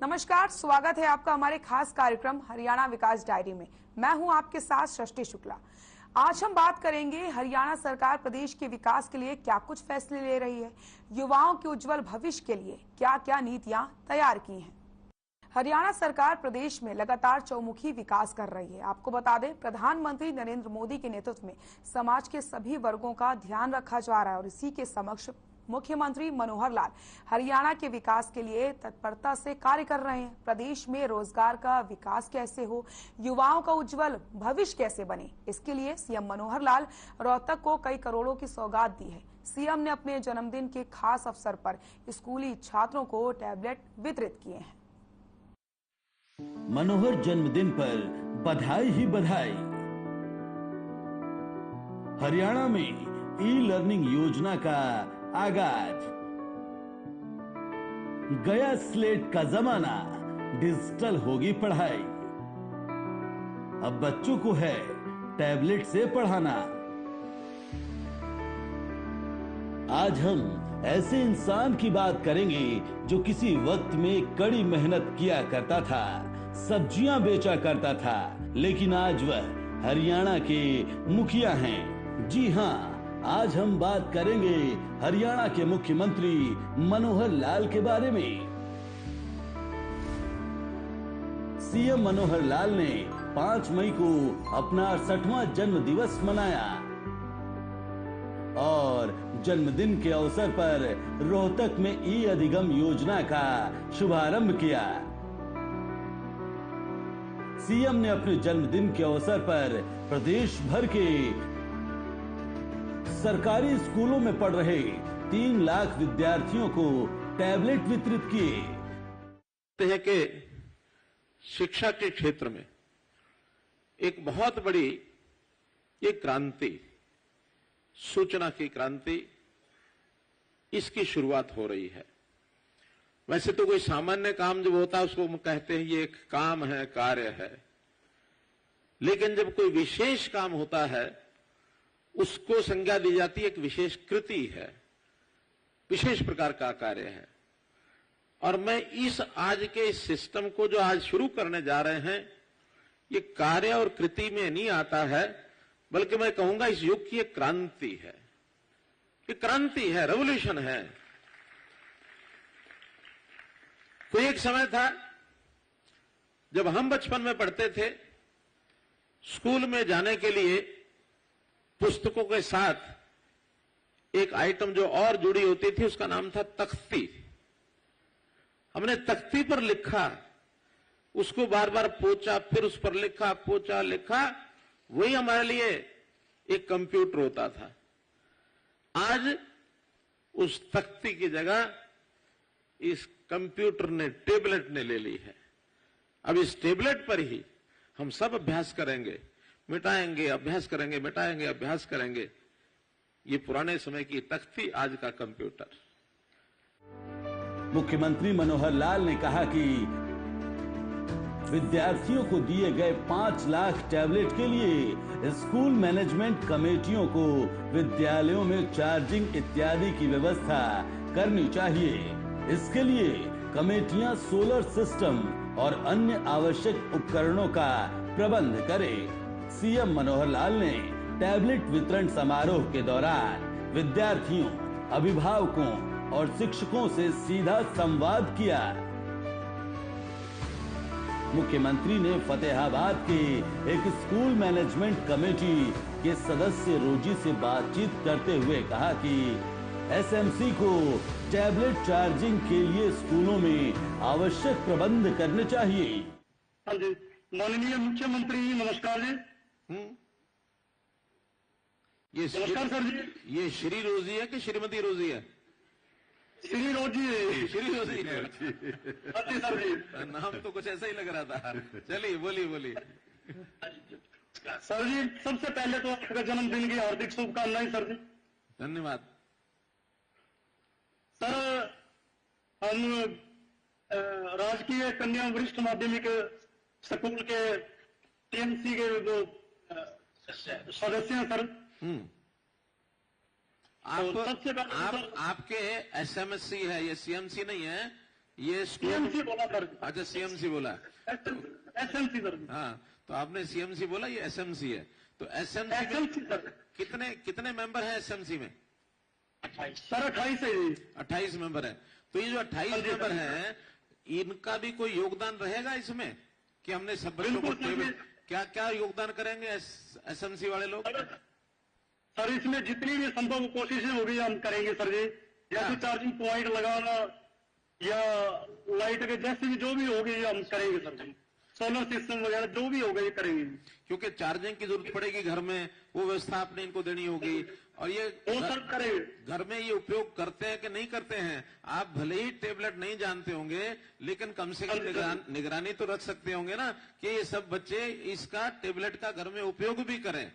नमस्कार, स्वागत है आपका हमारे खास कार्यक्रम हरियाणा विकास डायरी में। मैं हूं आपके साथ सृष्टि शुक्ला। आज हम बात करेंगे हरियाणा सरकार प्रदेश के विकास के लिए क्या कुछ फैसले ले रही है, युवाओं के उज्जवल भविष्य के लिए क्या क्या नीतियां तैयार की हैं। हरियाणा सरकार प्रदेश में लगातार चौमुखी विकास कर रही है। आपको बता दें, प्रधानमंत्री नरेंद्र मोदी के नेतृत्व में समाज के सभी वर्गों का ध्यान रखा जा रहा है और इसी के समक्ष मुख्यमंत्री मनोहर लाल हरियाणा के विकास के लिए तत्परता से कार्य कर रहे हैं। प्रदेश में रोजगार का विकास कैसे हो, युवाओं का उज्जवल भविष्य कैसे बने, इसके लिए सीएम मनोहर लाल रोहतक को कई करोड़ों की सौगात दी है। सीएम ने अपने जन्मदिन के खास अवसर पर स्कूली छात्रों को टैबलेट वितरित किए हैं। मनोहर जन्मदिन पर बधाई ही बधाई। हरियाणा में ई लर्निंग योजना का आगाज। गया स्लेट का जमाना, डिजिटल होगी पढ़ाई। अब बच्चों को है टैबलेट से पढ़ाना। आज हम ऐसे इंसान की बात करेंगे जो किसी वक्त में कड़ी मेहनत किया करता था, सब्जियां बेचा करता था, लेकिन आज वह हरियाणा के मुखिया हैं। जी हां, आज हम बात करेंगे हरियाणा के मुख्यमंत्री मनोहर लाल के बारे में। सीएम मनोहर लाल ने 5 मई को अपना 68वां जन्म दिवस मनाया और जन्मदिन के अवसर पर रोहतक में ई अधिगम योजना का शुभारंभ किया। सीएम ने अपने जन्मदिन के अवसर पर प्रदेश भर के सरकारी स्कूलों में पढ़ रहे 3 लाख विद्यार्थियों को टैबलेट वितरित किए। कि शिक्षा के क्षेत्र में एक बहुत बड़ी एक क्रांति, सूचना की क्रांति, इसकी शुरुआत हो रही है। वैसे तो कोई सामान्य काम जब होता है उसको हम कहते हैं ये एक काम है, कार्य है, लेकिन जब कोई विशेष काम होता है उसको संज्ञा दी जाती है, एक विशेष कृति है, विशेष प्रकार का कार्य है। और मैं इस आज के इस सिस्टम को जो आज शुरू करने जा रहे हैं, ये कार्य और कृति में नहीं आता है, बल्कि मैं कहूंगा इस युग की एक क्रांति है। ये क्रांति है, रेवोल्यूशन है। कोई एक समय था जब हम बचपन में पढ़ते थे, स्कूल में जाने के लिए पुस्तकों के साथ एक आइटम जो और जुड़ी होती थी उसका नाम था तख्ती। हमने तख्ती पर लिखा, उसको बार बार पोंछा, फिर उस पर लिखा, पोंछा, लिखा, वही हमारे लिए एक कंप्यूटर होता था। आज उस तख्ती की जगह इस कंप्यूटर ने, टेबलेट ने ले ली है। अब इस टेबलेट पर ही हम सब अभ्यास करेंगे, मिटाएंगे, अभ्यास करेंगे, मिटाएंगे, अभ्यास करेंगे। ये पुराने समय की तख्ती, आज का कंप्यूटर। मुख्यमंत्री मनोहर लाल ने कहा कि विद्यार्थियों को दिए गए 5 लाख टैबलेट के लिए स्कूल मैनेजमेंट कमेटियों को विद्यालयों में चार्जिंग इत्यादि की व्यवस्था करनी चाहिए। इसके लिए कमेटियां सोलर सिस्टम और अन्य आवश्यक उपकरणों का प्रबंध करें। सीएम मनोहर लाल ने टैबलेट वितरण समारोह के दौरान विद्यार्थियों, अभिभावकों और शिक्षकों से सीधा संवाद किया। मुख्यमंत्री ने फतेहाबाद के एक स्कूल मैनेजमेंट कमेटी के सदस्य रोजी से बातचीत करते हुए कहा कि एसएमसी को टैबलेट चार्जिंग के लिए स्कूलों में आवश्यक प्रबंध करने चाहिए। हाँ जी, माननीय मुख्यमंत्री नमस्कार जी। ये नमस्कार सर जी। ये श्री रोजी है कि श्रीमती रोजी है? श्री रोजी। श्री रोजी है। अच्छी सर जी, नाम तो कुछ ऐसा ही लग रहा था। चलिए बोलिए। सर जी, सबसे पहले तो आपका जन्मदिन की हार्दिक शुभकामनाएं सर जी। धन्यवाद सर। हम राजकीय कन्या वरिष्ठ माध्यमिक स्कूल के टीएमसी के जो सदस्य हैं सर। आपके एसएमएससी है, ये सीएमसी नहीं है। ये स्कूल सीएमसी बोला सर। अच्छा सीएमसी बोला, एसएमसी सर। हाँ तो आपने सीएमसी बोला, ये एसएमसी है। तो एसएमसी एसएमसी सर। कितने मेंबर हैं एसएमसी में? 28 सर। 28 है जी। 28 मेंबर है। तो ये जो 28 मेंबर हैं, इनका भी कोई योगदान रहेगा इसमें कि हमने सब बच्चों को क्या क्या योगदान करेंगे एसएमसी वाले लोग? सर इसमें जितनी भी संभव कोशिशें होगी हम करेंगे सर जी। जैसे चार्जिंग पॉइंट लगाना या लाइट के जैसे भी जो भी होगी हम करेंगे सर जी। सोलर सिस्टम वगैरह जो भी होगा ये करेंगे, क्योंकि चार्जिंग की जरूरत पड़ेगी घर में, वो व्यवस्था आपने इनको देनी होगी। और ये वो सर करेंगे। घर में ये उपयोग करते हैं कि नहीं करते हैं? आप भले ही टेबलेट नहीं जानते होंगे, लेकिन कम से कम निगरानी तो रख सकते होंगे ना कि ये सब बच्चे इसका टेबलेट का घर में उपयोग भी करें।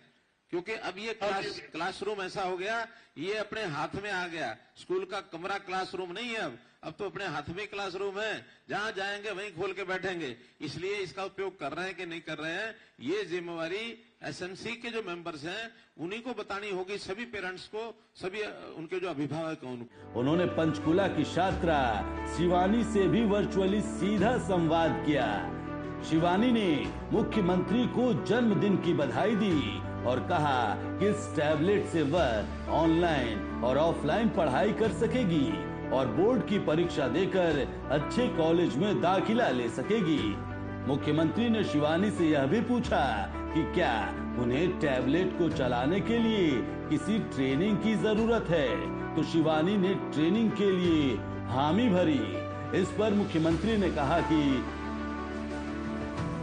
क्योंकि अब ये क्लासरूम ऐसा हो गया, ये अपने हाथ में आ गया। स्कूल का कमरा क्लासरूम नहीं है, अब तो अपने हाथ में क्लासरूम है, जहां जाएंगे वहीं खोल के बैठेंगे। इसलिए इसका उपयोग कर रहे हैं कि नहीं कर रहे हैं, ये जिम्मेवारी एसएमसी के जो मेंबर्स हैं उन्हीं को बतानी होगी, सभी पेरेंट्स को, सभी उनके जो अभिभावक हैं उनको। उन्होंने पंचकुला की छात्रा शिवानी से भी वर्चुअली सीधा संवाद किया। शिवानी ने मुख्यमंत्री को जन्मदिन की बधाई दी और कहा कि इस टैबलेट से वह ऑनलाइन और ऑफलाइन पढ़ाई कर सकेगी और बोर्ड की परीक्षा देकर अच्छे कॉलेज में दाखिला ले सकेगी। मुख्यमंत्री ने शिवानी से यह भी पूछा कि क्या उन्हें टैबलेट को चलाने के लिए किसी ट्रेनिंग की जरूरत है, तो शिवानी ने ट्रेनिंग के लिए हामी भरी। इस पर मुख्यमंत्री ने कहा कि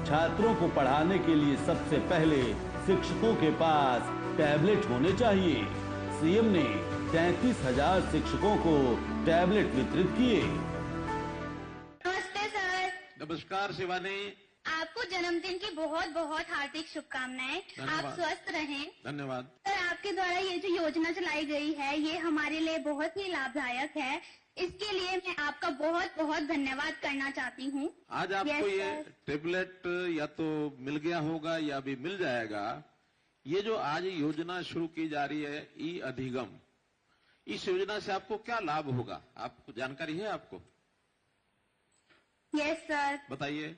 छात्रों को पढ़ाने के लिए सबसे पहले शिक्षकों के पास टैबलेट होने चाहिए। सीएम ने 33,000 शिक्षकों को टैबलेट वितरित किए। नमस्ते सर। नमस्कार शिवानी, आपको जन्मदिन की बहुत बहुत हार्दिक शुभकामनाएं। आप स्वस्थ रहें। धन्यवाद। सर आपके द्वारा ये जो योजना चलाई गई है ये हमारे लिए बहुत ही लाभदायक है, इसके लिए मैं आपका बहुत बहुत धन्यवाद करना चाहती हूँ। आज आपको ये टेबलेट या तो मिल गया होगा या भी मिल जाएगा। ये जो आज योजना शुरू की जा रही है ई अधिगम, इस योजना से आपको क्या लाभ होगा, आपको जानकारी है? आपको यस सर। बताइए।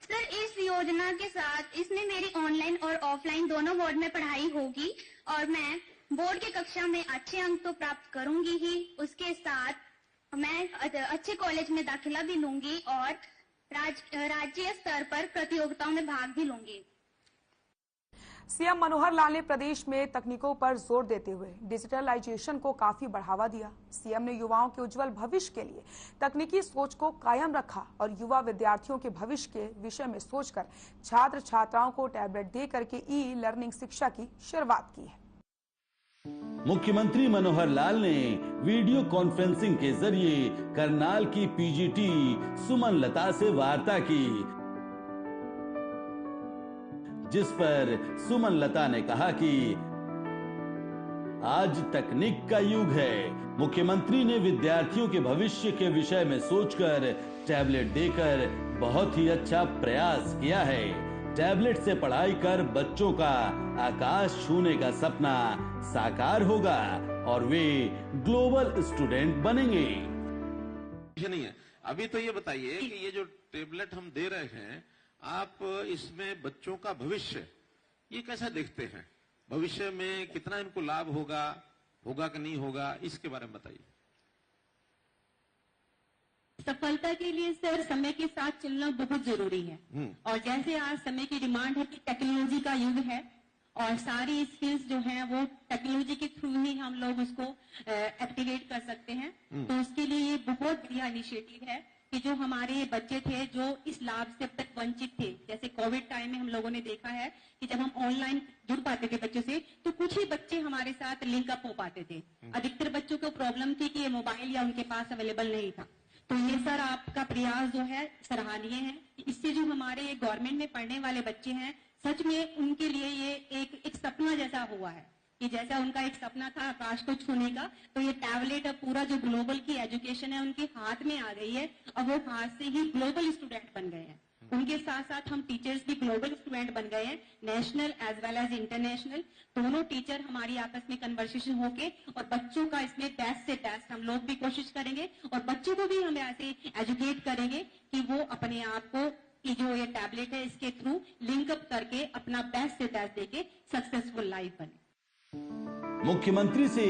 सर इस योजना के साथ इसमें मेरी ऑनलाइन और ऑफलाइन दोनों बोर्ड में पढ़ाई होगी और मैं बोर्ड की कक्षा में अच्छे अंक तो प्राप्त करूंगी ही, उसके साथ मैं अच्छे कॉलेज में दाखिला भी लूंगी और राज्य स्तर पर प्रतियोगिताओं में भाग भी लूंगी। सीएम मनोहर लाल ने प्रदेश में तकनीकों पर जोर देते हुए डिजिटलाइजेशन को काफी बढ़ावा दिया। सीएम ने युवाओं के उज्जवल भविष्य के लिए तकनीकी सोच को कायम रखा और युवा विद्यार्थियों के भविष्य के विषय में सोचकर छात्र छात्राओं को टैबलेट दे करके ई लर्निंग शिक्षा की शुरुआत की है। मुख्यमंत्री मनोहर लाल ने वीडियो कॉन्फ्रेंसिंग के जरिए करनाल की पीजीटी सुमन लता से वार्ता की, जिस पर सुमन लता ने कहा कि आज तकनीक का युग है। मुख्यमंत्री ने विद्यार्थियों के भविष्य के विषय में सोचकर टैबलेट देकर बहुत ही अच्छा प्रयास किया है। टैबलेट से पढ़ाई कर बच्चों का आकाश छूने का सपना साकार होगा और वे ग्लोबल स्टूडेंट बनेंगे। नहीं है अभी तो ये बताइए कि ये जो टैबलेट हम दे रहे हैं, आप इसमें बच्चों का भविष्य ये कैसा देखते हैं? भविष्य में कितना इनको लाभ होगा कि नहीं होगा, इसके बारे में बताइए। सफलता के लिए सर समय के साथ चलना बहुत जरूरी है और जैसे आज समय की डिमांड है कि टेक्नोलॉजी का युग है और सारी स्किल्स जो हैं वो टेक्नोलॉजी के थ्रू ही हम लोग उसको एक्टिवेट कर सकते हैं। तो उसके लिए ये बहुत बढ़िया इनिशिएटिव है कि जो हमारे बच्चे थे जो इस लाभ से अब तक वंचित थे, जैसे कोविड टाइम में हम लोगों ने देखा है कि जब हम ऑनलाइन जुड़ पाते थे बच्चों से तो कुछ ही बच्चे हमारे साथ लिंक अप हो पाते थे। अधिकतर बच्चों को प्रॉब्लम थी कि ये मोबाइल या उनके पास अवेलेबल नहीं था। तो ये सर आपका प्रयास जो है सराहनीय है। इससे जो हमारे गवर्नमेंट में पढ़ने वाले बच्चे हैं सच में उनके लिए ये एक सपना जैसा हुआ है कि जैसा उनका एक सपना था आकाश को छूने का, तो ये टैबलेट अब पूरा जो ग्लोबल की एजुकेशन है उनके हाथ में आ गई है और वो हाथ से ही ग्लोबल स्टूडेंट बन गए हैं। उनके साथ साथ हम टीचर्स भी ग्लोबल फ्लुएंट बन गए हैं, national as well as international. दोनों टीचर हमारी आपस में कन्वर्सेशन होके और बच्चों का इसमें बेस्ट से बेस्ट हम लोग भी कोशिश करेंगे और बच्चों को भी हम ऐसे एजुकेट करेंगे कि वो अपने आप को कि जो ये टैबलेट है इसके थ्रू लिंकअप करके अपना बेस्ट से बेस्ट देके सक्सेसफुल लाइफ बने। मुख्यमंत्री से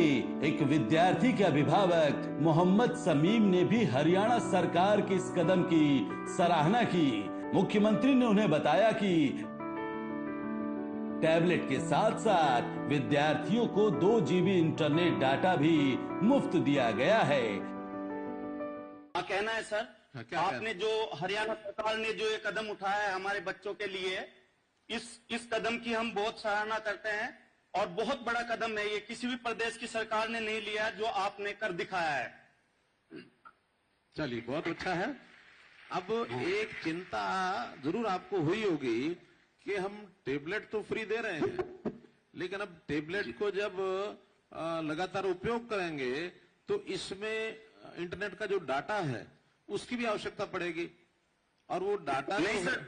एक विद्यार्थी के अभिभावक मोहम्मद समीम ने भी हरियाणा सरकार के इस कदम की सराहना की। मुख्यमंत्री ने उन्हें बताया कि टैबलेट के साथ साथ विद्यार्थियों को 2 GB इंटरनेट डाटा भी मुफ्त दिया गया है। क्या कहना है सर? आपने जो हरियाणा सरकार ने जो ये कदम उठाया है हमारे बच्चों के लिए, इस कदम की हम बहुत सराहना करते हैं और बहुत बड़ा कदम है ये, किसी भी प्रदेश की सरकार ने नहीं लिया जो आपने कर दिखाया है। चलिए बहुत अच्छा है। अब एक चिंता जरूर आपको हुई होगी कि हम टेबलेट तो फ्री दे रहे हैं, लेकिन अब टेबलेट को जब लगातार उपयोग करेंगे तो इसमें इंटरनेट का जो डाटा है उसकी भी आवश्यकता पड़ेगी। और वो डाटा नहीं सर,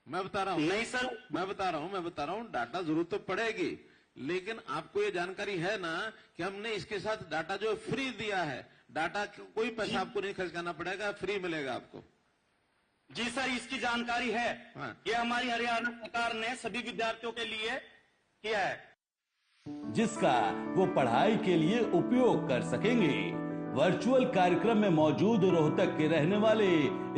मैं बता रहा हूं, नहीं सर, मैं बता रहा हूं डाटा जरूरत तो पड़ेगी, लेकिन आपको ये जानकारी है ना कि हमने इसके साथ डाटा जो फ्री दिया है, डाटा कोई पैसा आपको नहीं खर्च करना पड़ेगा, फ्री मिलेगा आपको। जी सर, इसकी जानकारी है। हाँ। ये हमारी हरियाणा सरकार ने सभी विद्यार्थियों के लिए किया है, जिसका वो पढ़ाई के लिए उपयोग कर सकेंगे। वर्चुअल कार्यक्रम में मौजूद रोहतक के रहने वाले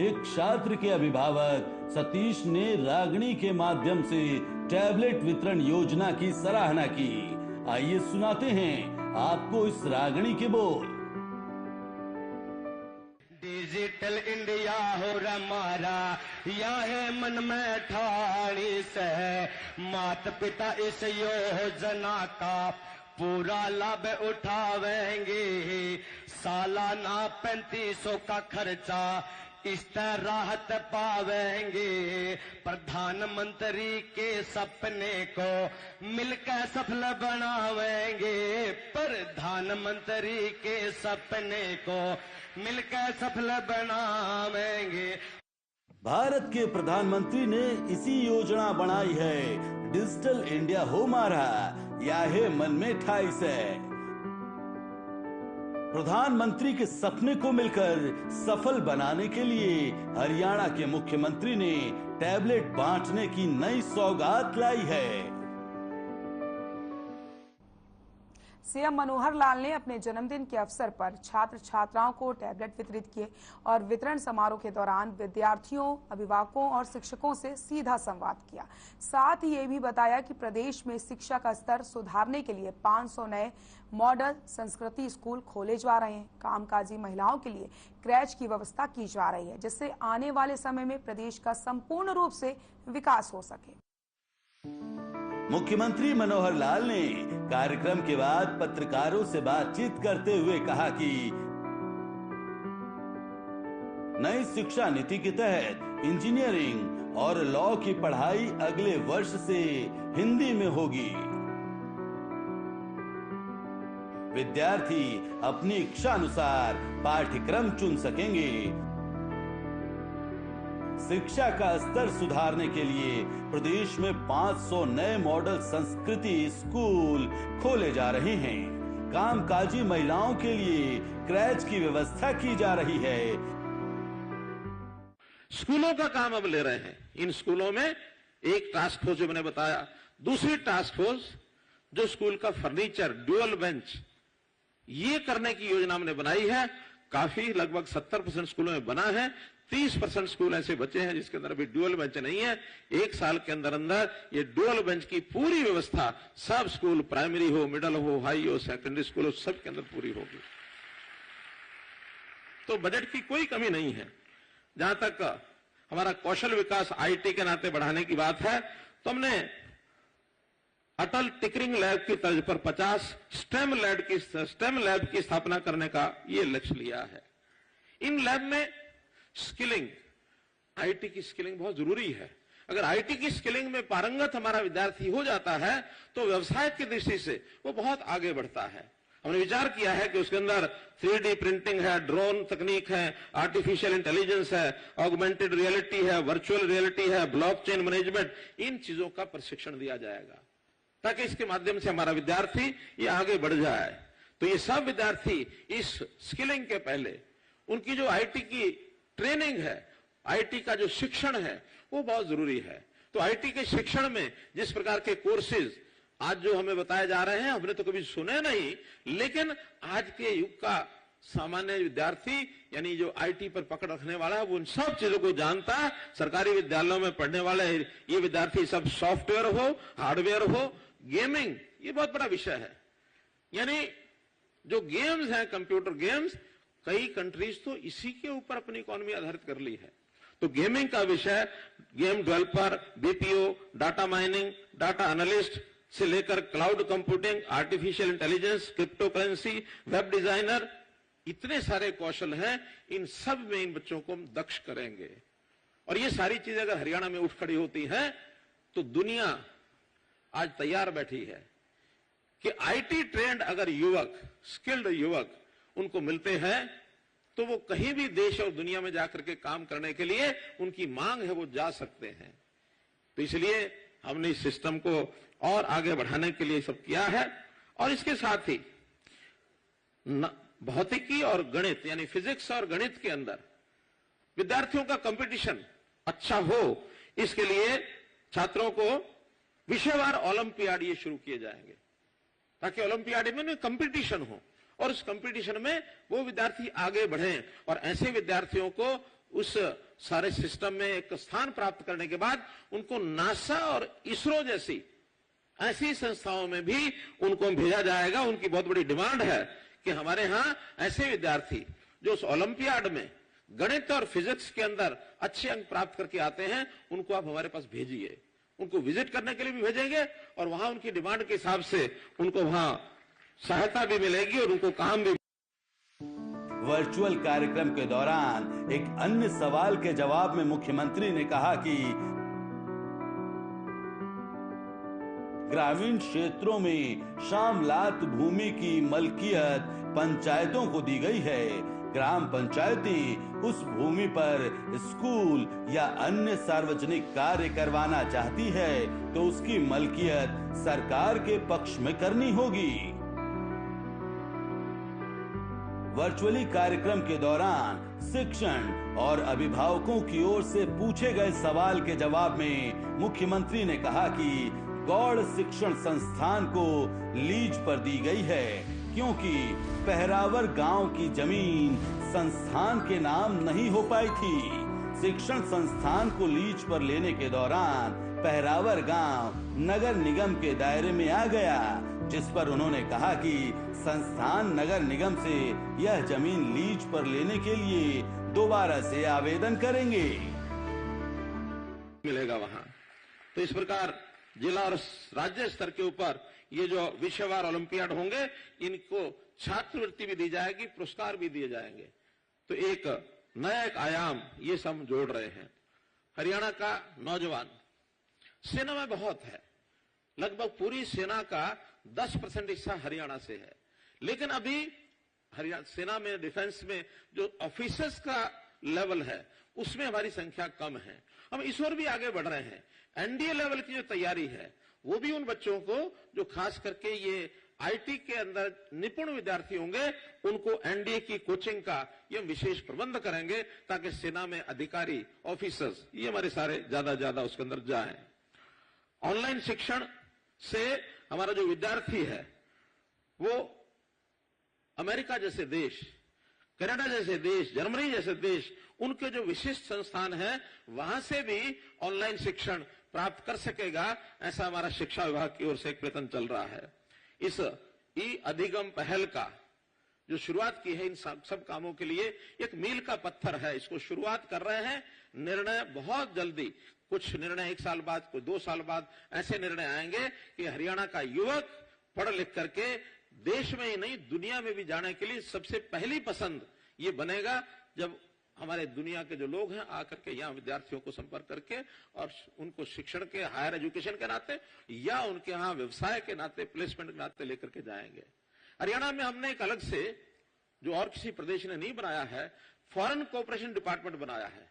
एक छात्र के अभिभावक सतीश ने रागनी के माध्यम से टैबलेट वितरण योजना की सराहना की। आइए सुनाते हैं आपको इस रागनी के बोल। डिजिटल इंडिया हो हमारा, यह है मन में ठानी से, माता पिता इस योजना का पूरा लाभ उठावेंगे। सालाना 3500 का खर्चा इस तरह राहत पावेंगे। प्रधानमंत्री के सपने को मिलकर सफल बनावेंगे। प्रधानमंत्री के सपने को मिलकर सफल बनावेंगे। भारत के प्रधानमंत्री ने इसी योजना बनाई है, डिजिटल इंडिया हो हमारा, या है मन में ठाई से। प्रधानमंत्री के सपने को मिलकर सफल बनाने के लिए हरियाणा के मुख्यमंत्री ने टैबलेट बांटने की नई सौगात लाई है। सीएम मनोहर लाल ने अपने जन्मदिन के अवसर पर छात्र छात्राओं को टैबलेट वितरित किए और वितरण समारोह के दौरान विद्यार्थियों, अभिभावकों और शिक्षकों से सीधा संवाद किया। साथ ही ये भी बताया कि प्रदेश में शिक्षा का स्तर सुधारने के लिए 500 नए मॉडल संस्कृति स्कूल खोले जा रहे हैं। कामकाजी महिलाओं के लिए क्रैच की व्यवस्था की जा रही है, जिससे आने वाले समय में प्रदेश का संपूर्ण रूप से विकास हो सके। मुख्यमंत्री मनोहर लाल ने कार्यक्रम के बाद पत्रकारों से बातचीत करते हुए कहा कि नई शिक्षा नीति के तहत इंजीनियरिंग और लॉ की पढ़ाई अगले वर्ष से हिंदी में होगी। विद्यार्थी अपनी इच्छा अनुसार पाठ्यक्रम चुन सकेंगे। शिक्षा का स्तर सुधारने के लिए प्रदेश में 500 नए मॉडल संस्कृति स्कूल खोले जा रहे हैं। कामकाजी महिलाओं के लिए क्रैच की व्यवस्था की जा रही है। स्कूलों का काम अब ले रहे हैं। इन स्कूलों में एक टास्क फोर्स जो मैंने बताया, दूसरी टास्क फोर्स जो स्कूल का फर्नीचर, ड्यूअल बेंच, ये करने की योजना हमने बनाई है। काफी लगभग 70% स्कूलों में बना है। 30% स्कूल ऐसे बचे हैं जिसके अंदर अभी ड्यूअल बेंच नहीं है। 1 साल के अंदर अंदर ये ड्यूअल बेंच की पूरी व्यवस्था सब स्कूल, प्राइमरी हो, मिडिल हो, हाई हो, सेकेंडरी स्कूल हो, सब के अंदर पूरी होगी। तो बजट की कोई कमी नहीं है। जहां तक हमारा कौशल विकास आईटी के नाते बढ़ाने की बात है, तो हमने अटल टिकरिंग लैब की तर्ज पर 50 स्टेम लैब की स्थापना करने का ये लक्ष्य लिया है। इन लैब में स्किलिंग, आईटी की स्किलिंग बहुत जरूरी है। अगर आईटी की स्किलिंग में पारंगत हमारा विद्यार्थी हो जाता है तो व्यवसाय की दृष्टि से वो बहुत आगे बढ़ता है। हमने विचार किया है कि उसके अंदर 3D प्रिंटिंग है, ड्रोन तकनीक है, आर्टिफिशियल इंटेलिजेंस है, ऑगमेंटेड रियलिटी है, वर्चुअल रियलिटी है, ब्लॉकचेन मैनेजमेंट, इन चीजों का प्रशिक्षण दिया जाएगा ताकि इसके माध्यम से हमारा विद्यार्थी ये आगे बढ़ जाए। तो ये सब विद्यार्थी इस स्किलिंग के पहले उनकी जो आईटी की ट्रेनिंग है, आईटी का जो शिक्षण है वो बहुत जरूरी है। तो आईटी के शिक्षण में जिस प्रकार के कोर्सेज आज जो हमें बताए जा रहे हैं, हमने तो कभी सुने नहीं, लेकिन आज के युग का सामान्य विद्यार्थी यानी जो आईटी पर पकड़ रखने वाला है वो उन सब चीजों को जानता है। सरकारी विद्यालयों में पढ़ने वाले ये विद्यार्थी सब सॉफ्टवेयर हो, हार्डवेयर हो, गेमिंग, ये बहुत बड़ा विषय है। यानी जो गेम्स हैं, कंप्यूटर गेम्स, कई कंट्रीज तो इसी के ऊपर अपनी इकोनॉमी आधारित कर ली है। तो गेमिंग का विषय, game developer, BPO, data mining, data analyst से लेकर cloud computing, artificial intelligence, crypto currency, web designer, इतने सारे कौशल हैं। इन सब में इन बच्चों को हम दक्ष करेंगे। और ये सारी चीजें अगर हरियाणा में उठ खड़ी होती हैं तो दुनिया आज तैयार बैठी है कि आईटी ट्रेंड अगर युवक, स्किल्ड युवक उनको मिलते हैं तो वो कहीं भी देश और दुनिया में जाकर के काम करने के लिए उनकी मांग है, वो जा सकते हैं। तो इसलिए हमने इस सिस्टम को और आगे बढ़ाने के लिए सब किया है। और इसके साथ ही भौतिकी और गणित यानी फिजिक्स और गणित के अंदर विद्यार्थियों का कंपटीशन अच्छा हो, इसके लिए छात्रों को विषयवार ओलंपियाड ये शुरू किए जाएंगे ताकि ओलंपियाड में कंपटीशन हो और उस कंपटीशन में वो विद्यार्थी आगे बढ़ें। और ऐसे विद्यार्थियों को उस सारे सिस्टम में एक स्थान प्राप्त करने के बाद उनको नासा और इसरो जैसी ऐसी संस्थाओं में भी उनको भेजा जाएगा। उनकी बहुत बड़ी डिमांड है कि हमारे यहां ऐसे विद्यार्थी जो उस ओलंपियाड में गणित और फिजिक्स के अंदर अच्छे अंक प्राप्त करके आते हैं, उनको आप हमारे पास भेजिए। उनको विजिट करने के लिए भी भेजेंगे और वहां उनकी डिमांड के हिसाब से उनको वहां सहायता भी मिलेगी और उनको काम भी। वर्चुअल कार्यक्रम के दौरान एक अन्य सवाल के जवाब में मुख्यमंत्री ने कहा कि ग्रामीण क्षेत्रों में शामलात भूमि की मलकियत पंचायतों को दी गई है। ग्राम पंचायतें उस भूमि पर स्कूल या अन्य सार्वजनिक कार्य करवाना चाहती है तो उसकी मलकियत सरकार के पक्ष में करनी होगी। वर्चुअली कार्यक्रम के दौरान शिक्षण और अभिभावकों की ओर से पूछे गए सवाल के जवाब में मुख्यमंत्री ने कहा कि गौड़ शिक्षण संस्थान को लीज पर दी गई है क्योंकि पहरावर गांव की जमीन संस्थान के नाम नहीं हो पाई थी। शिक्षण संस्थान को लीज पर लेने के दौरान पहरावर गांव नगर निगम के दायरे में आ गया, जिस पर उन्होंने कहा कि संस्थान नगर निगम से यह जमीन लीज पर लेने के लिए दोबारा से आवेदन करेंगे। मिलेगा वहां। तो इस प्रकार जिला और राज्य स्तर के ऊपर ये जो विषयवार ओलंपियाड होंगे, इनको छात्रवृत्ति भी दी जाएगी, पुरस्कार भी दिए जाएंगे। तो एक नया एक आयाम ये सब जोड़ रहे हैं। हरियाणा का नौजवान सेना में बहुत है, लगभग पूरी सेना का 10% हिस्सा हरियाणा से है। लेकिन अभी हरियाणा सेना में, डिफेंस में जो ऑफिसर्स का लेवल है उसमें हमारी संख्या कम है। हम इस ओर भी आगे बढ़ रहे हैं। एनडीए लेवल की जो तैयारी है वो भी उन बच्चों को जो खास करके ये आईटी के अंदर निपुण विद्यार्थी होंगे, उनको एनडीए की कोचिंग का ये विशेष प्रबंध करेंगे ताकि सेना में अधिकारी, ऑफिसर्स ये हमारे सारे ज्यादा उसके अंदर जाएं। ऑनलाइन शिक्षण से हमारा जो विद्यार्थी है वो अमेरिका जैसे देश, कनाडा जैसे देश, जर्मनी जैसे देश, उनके जो विशिष्ट संस्थान है वहां से भी ऑनलाइन शिक्षण प्राप्त कर सकेगा। ऐसा हमारा शिक्षा विभाग की ओर से एक प्रयत्न चल रहा है। इस ई अधिगम पहल का जो शुरुआत की है, इन सब कामों के लिए एक मील का पत्थर है। इसको शुरुआत कर रहे हैं। निर्णय बहुत जल्दी, कुछ निर्णय 1 साल बाद, कोई 2 साल बाद ऐसे निर्णय आएंगे कि हरियाणा का युवक पढ़ लिख करके देश में ही नहीं दुनिया में भी जाने के लिए सबसे पहली पसंद ये बनेगा जब हमारे दुनिया के जो लोग हैं आकर के यहाँ विद्यार्थियों को संपर्क करके और उनको शिक्षण के, हायर एजुकेशन के नाते या उनके यहाँ व्यवसाय के नाते, प्लेसमेंट के नाते लेकर के जाएंगे। हरियाणा में हमने एक अलग से, जो और किसी प्रदेश ने नहीं बनाया है, फॉरेन कोऑपरेशन डिपार्टमेंट बनाया है।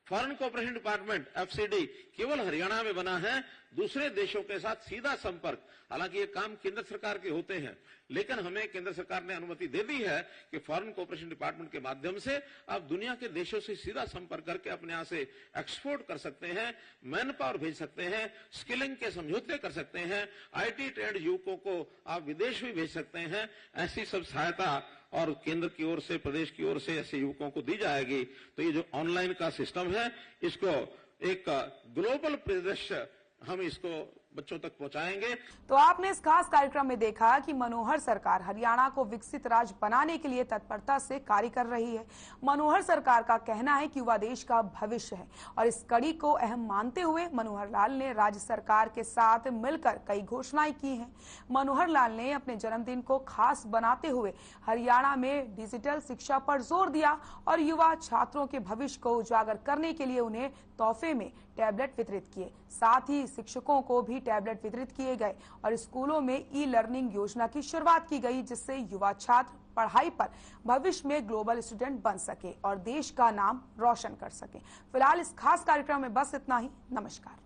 फॉरेन कोऑपरेशन डिपार्टमेंट एफसीडी केवल हरियाणा में बना है, दूसरे देशों के साथ सीधा संपर्क। हालांकि ये काम केंद्र सरकार के होते हैं, लेकिन हमें केंद्र सरकार ने अनुमति दे दी है कि फॉरेन कोऑपरेशन डिपार्टमेंट के माध्यम से आप दुनिया के देशों से सीधा संपर्क करके अपने यहां से एक्सपोर्ट कर सकते हैं, मैन पावर भेज सकते हैं, स्किलिंग के समझौते कर सकते हैं, आईटी ट्रेंड युवकों को आप विदेश भी भेज सकते हैं। ऐसी सब सहायता और केंद्र की ओर से, प्रदेश की ओर से ऐसे युवकों को दी जाएगी। तो ये जो ऑनलाइन का सिस्टम है, इसको एक ग्लोबल परिदृश्य हम इसको बच्चों तक पहुंचाएंगे। तो आपने इस खास कार्यक्रम में देखा कि मनोहर सरकार हरियाणा को विकसित राज्य बनाने के लिए तत्परता से कार्य कर रही है। मनोहर सरकार का कहना है कि युवा देश का भविष्य है और इस कड़ी को अहम मानते हुए मनोहर लाल ने राज्य सरकार के साथ मिलकर कई घोषणाएं की हैं। मनोहर लाल ने अपने जन्मदिन को खास बनाते हुए हरियाणा में डिजिटल शिक्षा पर जोर दिया और युवा छात्रों के भविष्य को उजागर करने के लिए उन्हें तोहफे में टैबलेट वितरित किए। साथ ही शिक्षकों को भी टैबलेट वितरित किए गए और स्कूलों में ई लर्निंग योजना की शुरुआत की गई, जिससे युवा छात्र पढ़ाई पर भविष्य में ग्लोबल स्टूडेंट बन सके और देश का नाम रोशन कर सके। फिलहाल इस खास कार्यक्रम में बस इतना ही। नमस्कार।